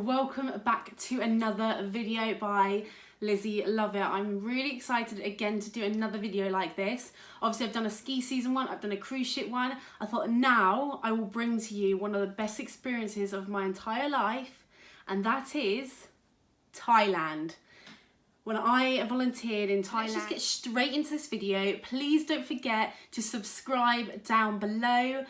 welcome back to another video by Lizzie Love It. I'm really excited again to do another video like this. Obviously I've done a ski season one, I've done a cruise ship one. I thought now I will bring to you one of the best experiences of my entire life, and that is Thailand. When I volunteered in Thailand. Let's just get straight into this video. Please don't forget to subscribe down below.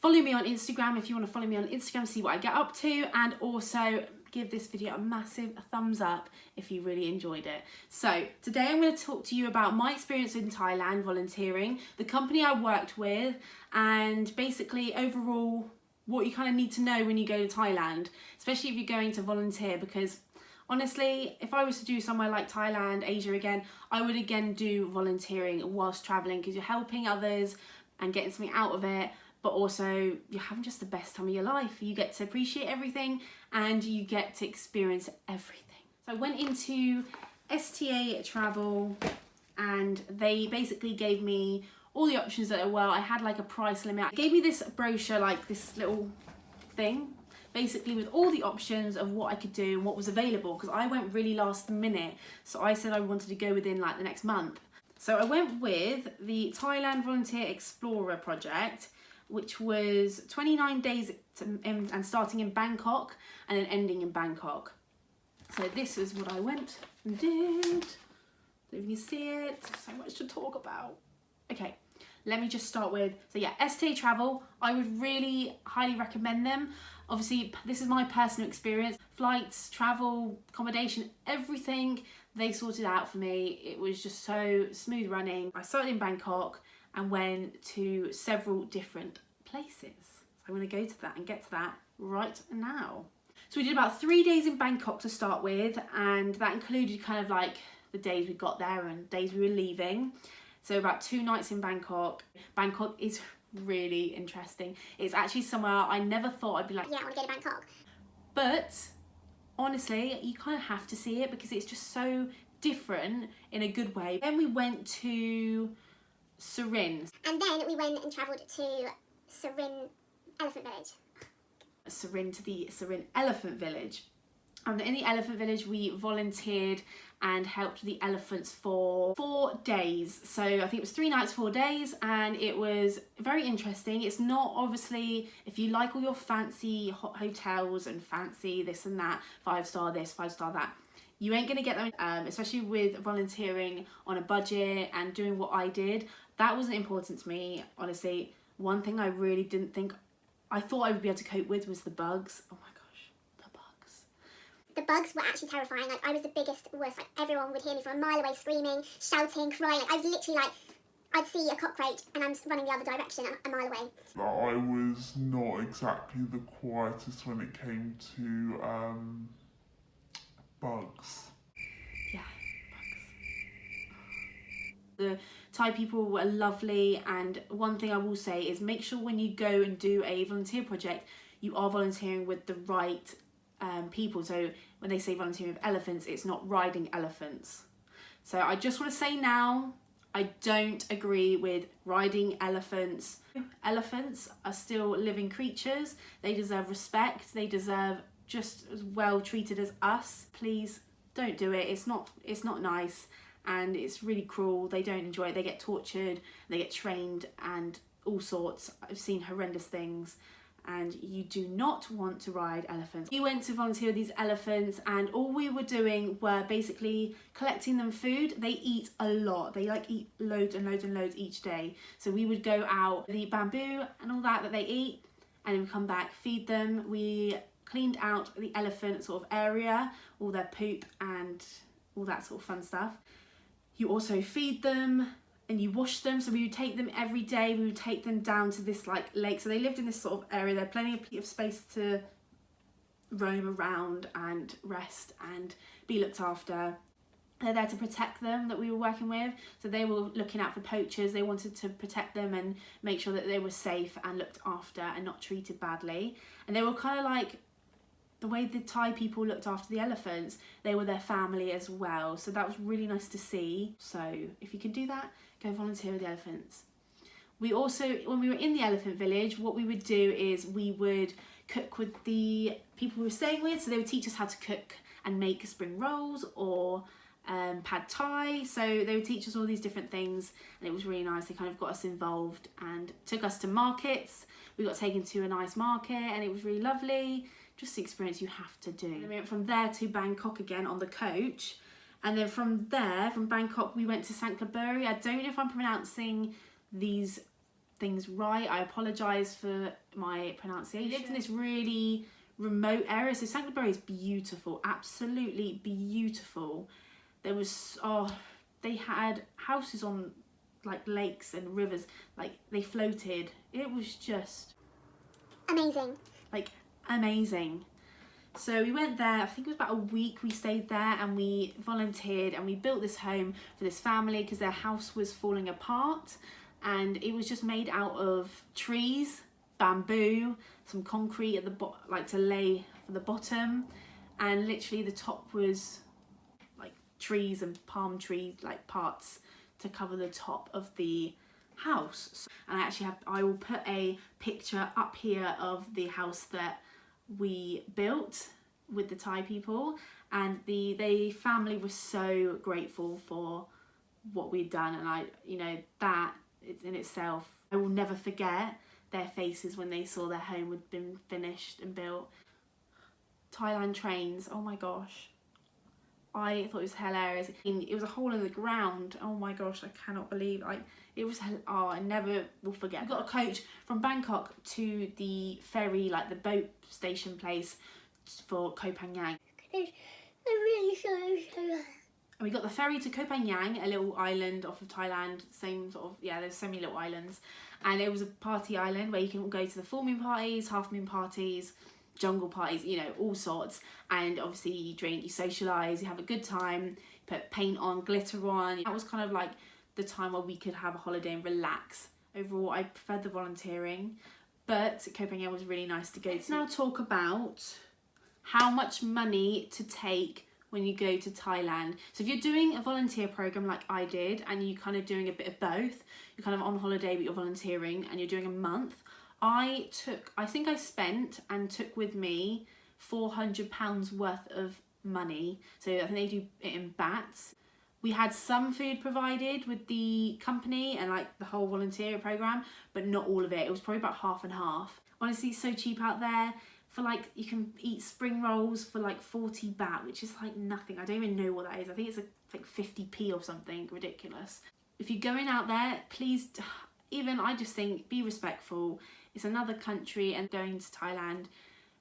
Follow me on Instagram if you want to follow me on Instagram, see what I get up to, and also give this video a massive thumbs up if you really enjoyed it. So today I'm going to talk to you about my experience in Thailand volunteering, the company I worked with, and basically overall what you kind of need to know when you go to Thailand, especially if you're going to volunteer, because honestly, if I was to do somewhere like Thailand, Asia again, I would again do volunteering whilst traveling, because you're helping others and getting something out of it, but also you're having just the best time of your life. You get to appreciate everything and you get to experience everything. So I went into STA Travel and they basically gave me all the options that I had like a price limit. They gave me this brochure, like this little thing, basically with all the options of what I could do and what was available, because I went really last minute. So I said I wanted to go within like the next month. So I went with the Thailand Volunteer Explorer project, which was 29 days and starting in Bangkok and then ending in Bangkok. So this is what I went and did. Don't know if you can see it, so much to talk about. Okay, let me just start with, so yeah, STA Travel, I would really highly recommend them. Obviously, this is my personal experience. Flights, travel, accommodation, everything they sorted out for me. It was just so smooth running. I started in Bangkok and went to several different places. So I'm going to go to that and get to that right now. So we did about 3 days in Bangkok to start with, and that included kind of like the days we got there and days we were leaving. So about 2 nights in Bangkok. Bangkok is really interesting. It's actually somewhere I never thought I'd be like, yeah, I want to go to Bangkok. But honestly, you kind of have to see it because it's just so different in a good way. Then we went to Surin. And then we went and travelled to Surin Elephant Village. Surin to the Surin Elephant Village. And in the Elephant Village we volunteered and helped the elephants for 4 days. So I think it was 3 nights, 4 days, and it was very interesting. It's not, obviously, if you like all your fancy hotels and fancy this and that, 5-star this, 5-star that, you ain't gonna get them, especially with volunteering on a budget and doing what I did. That wasn't important to me, honestly. One thing I really didn't think, I thought I would be able to cope with was the bugs. Oh my gosh, the bugs. The bugs were actually terrifying. Like, I was the biggest, worst. Like, everyone would hear me from a mile away screaming, shouting, crying. Like, I was literally like, I'd see a cockroach and I'm running the other direction a mile away. I was not exactly the quietest when it came to bugs. Yeah, bugs. The Thai people were lovely, and one thing I will say is make sure when you go and do a volunteer project, you are volunteering with the right people. So when they say volunteering with elephants, it's not riding elephants. So I just want to say now, I don't agree with riding elephants. Elephants are still living creatures. They deserve respect. They deserve just as well treated as us. Please don't do it. It's not nice, and it's really cruel. They don't enjoy it. They get tortured, they get trained and all sorts. I've seen horrendous things, and you do not want to ride elephants. We went to volunteer with these elephants, and all we were doing were basically collecting them food. They eat a lot. They like eat loads and loads and loads each day. So we would go out, eat bamboo and all that they eat, and then we come back, feed them. We cleaned out the elephant sort of area, all their poop and all that sort of fun stuff. You also feed them and you wash them. So we would take them every day. We would take them down to this like lake. So they lived in this sort of area. There plenty of space to roam around and rest and be looked after. They're there to protect them that we were working with. So they were looking out for poachers. They wanted to protect them and make sure that they were safe and looked after and not treated badly. And they were kind of like, the way the Thai people looked after the elephants, they were their family as well. So that was really nice to see. So if you can do that, go volunteer with the elephants. We also, when we were in the elephant village, what we would do is we would cook with the people we were staying with. So they would teach us how to cook and make spring rolls or pad thai. So they would teach us all these different things, and it was really nice. They kind of got us involved and took us to markets. We got taken to a nice market and it was really lovely. Just the experience you have to do. And then we went from there to Bangkok again on the coach. And then from there, from Bangkok, we went to Sangkhlaburi. I don't know if I'm pronouncing these things right. I apologise for my pronunciation. We lived in this really remote area. So Sangkhlaburi is beautiful, absolutely beautiful. There was, they had houses on like lakes and rivers, like they floated. It was just Amazing. like amazing. So we went there, I think it was about a week we stayed there, and we volunteered and we built this home for this family because their house was falling apart, and it was just made out of trees, bamboo, some concrete at the bottom, like to lay for the bottom, and literally the top was like trees and palm tree like parts to cover the top of the house. And I will put a picture up here of the house that we built with the Thai people, and the family was so grateful for what we'd done, and that in itself, I will never forget their faces when they saw their home had been finished and built. Thailand trains, oh my gosh, I thought it was hilarious. It was a hole in the ground. Oh my gosh, I cannot believe it was. Oh, I never will forget. We got a coach from Bangkok to the ferry, like the boat station place for Koh Phangan. I'm really sorry. And we got the ferry to Koh Phangan, a little island off of Thailand. Same sort of, yeah, there's so many little islands. And it was a party island where you can go to the full moon parties, half moon parties, jungle parties, all sorts. And obviously you drink, you socialise, you have a good time, you put paint on, glitter on. That was kind of like the time where we could have a holiday and relax. Overall, I preferred the volunteering, but Koh Phangan was really nice to go to. Let's now talk about how much money to take when you go to Thailand. So if you're doing a volunteer program like I did, and you're kind of doing a bit of both, you're kind of on holiday but you're volunteering and you're doing a month, I think I spent and took with me £400 worth of money. So I think they do it in bahts. We had some food provided with the company and like the whole volunteer program, but not all of it. It was probably about half and half. Honestly, it's so cheap out there. For like, you can eat spring rolls for like 40 baht, which is like nothing. I don't even know what that is. I think it's like 50p or something ridiculous. If you're going out there, please, I just think, be respectful. It's another country, and going to Thailand,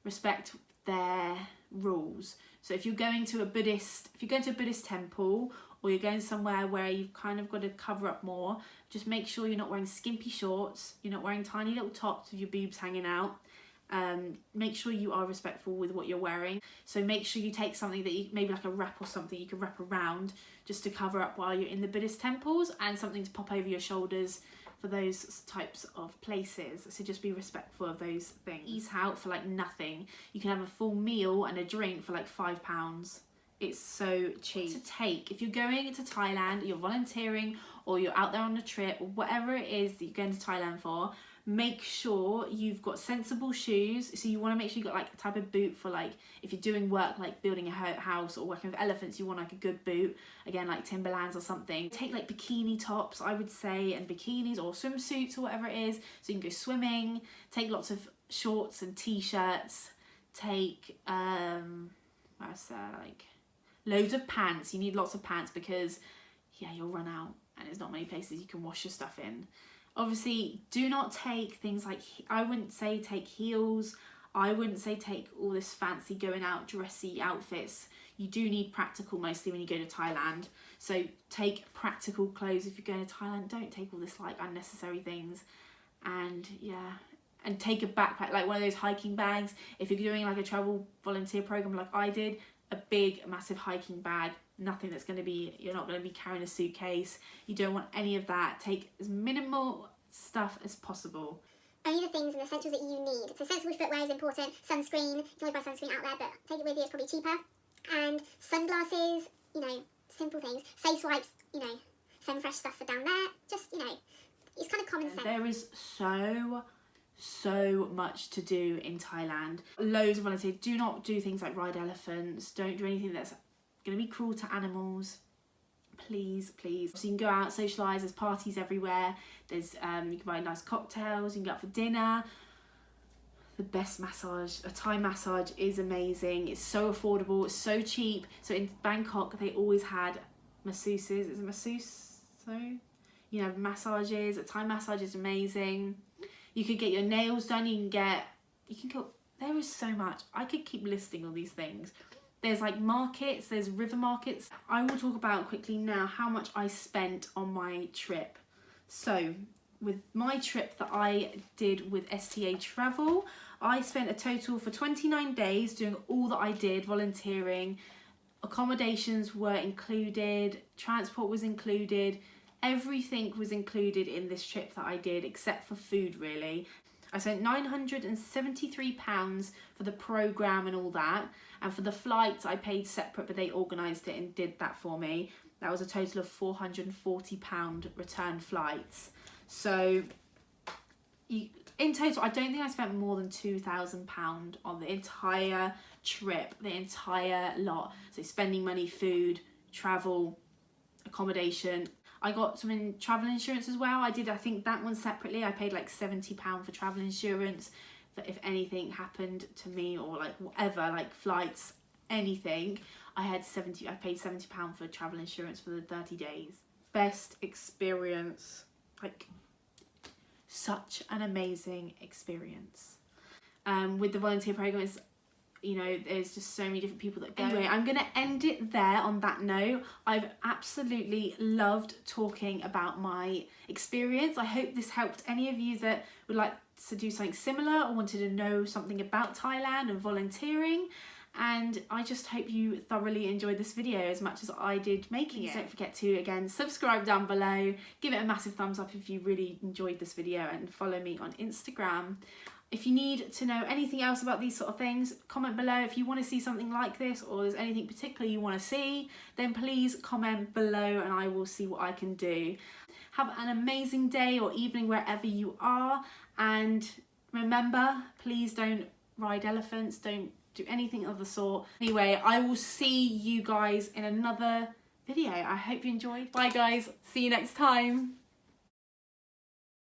respect their rules. So if you're going to a Buddhist temple, or you're going somewhere where you've kind of got to cover up more, just make sure you're not wearing skimpy shorts, you're not wearing tiny little tops with your boobs hanging out. Make sure you are respectful with what you're wearing. So make sure you take something that maybe like a wrap or something you can wrap around just to cover up while you're in the Buddhist temples, and something to pop over your shoulders for those types of places. So just be respectful of those things. Eat out for like nothing. You can have a full meal and a drink for like £5. It's so cheap to take. If you're going to Thailand, you're volunteering, or you're out there on a trip, or whatever it is that you're going to Thailand for, make sure you've got sensible shoes. So you want to make sure you've got like a type of boot for like, if you're doing work like building a house or working with elephants, you want like a good boot, again like Timberlands or something. Take like bikini tops, I would say, and bikinis or swimsuits or whatever it is, so you can go swimming. Take lots of shorts and t-shirts. Take loads of pants. You need lots of pants because you'll run out and there's not many places you can wash your stuff in. Obviously, do not take things like, I wouldn't say take heels. I wouldn't say take all this fancy going out dressy outfits. You do need practical mostly when you go to Thailand. So take practical clothes if you're going to Thailand. Don't take all this like unnecessary things. And and take a backpack, like one of those hiking bags. If you're doing like a travel volunteer program like I did, a big massive hiking bag. Nothing that's going to be, you're not going to be carrying a suitcase. You don't want any of that. Take as minimal stuff as possible. Only the things and essentials that you need. So sensible footwear is important. Sunscreen, you can always buy sunscreen out there, but take it with you, it's probably cheaper. And sunglasses, simple things. Face wipes, Femme Fresh stuff for down there. Just, It's kind of common sense. There is so much to do in Thailand. Loads of volunteers. Do not do things like ride elephants. Don't do anything that's going to be cruel to animals. Please. So you can go out, socialise, there's parties everywhere. There's you can buy nice cocktails, you can go out for dinner. The best massage, a Thai massage, is amazing. It's so affordable, it's so cheap. So in Bangkok they always had masseuses. Is it masseuse? So you know, massages. A Thai massage is amazing. You could get your nails done, you can go, there is so much. I could keep listing all these things. There's like markets, there's river markets. I will talk about quickly now how much I spent on my trip. So with my trip that I did with STA Travel, I spent a total for 29 days doing all that I did, volunteering. Accommodations were included, transport was included, everything was included in this trip that I did except for food really. I spent £973 for the programme and all that, and for the flights I paid separate, but they organised it and did that for me. That was a total of £440 return flights. So in total I don't think I spent more than £2,000 on the entire trip, the entire lot. So spending money, food, travel, accommodation. I got some travel insurance as well. I think that one separately. I paid like £70 for travel insurance for if anything happened to me or like whatever, like flights, anything. I paid £70 for travel insurance for the 30 days. Best experience, like such an amazing experience. With the volunteer program, it's, you know, there's just so many different people that go. Anyway, I'm going to end it there on that note. I've absolutely loved talking about my experience. I hope this helped any of you that would like to do something similar or wanted to know something about Thailand and volunteering. And I just hope you thoroughly enjoyed this video as much as I did making it. Don't forget to, again, subscribe down below. Give it a massive thumbs up if you really enjoyed this video, and follow me on Instagram. If you need to know anything else about these sort of things, comment below. If you want to see something like this or there's anything particular you want to see, then please comment below and I will see what I can do. Have an amazing day or evening wherever you are, and remember, please don't ride elephants, don't do anything of the sort. Anyway, I will see you guys in another video. I hope you enjoyed. Bye guys, see you next time.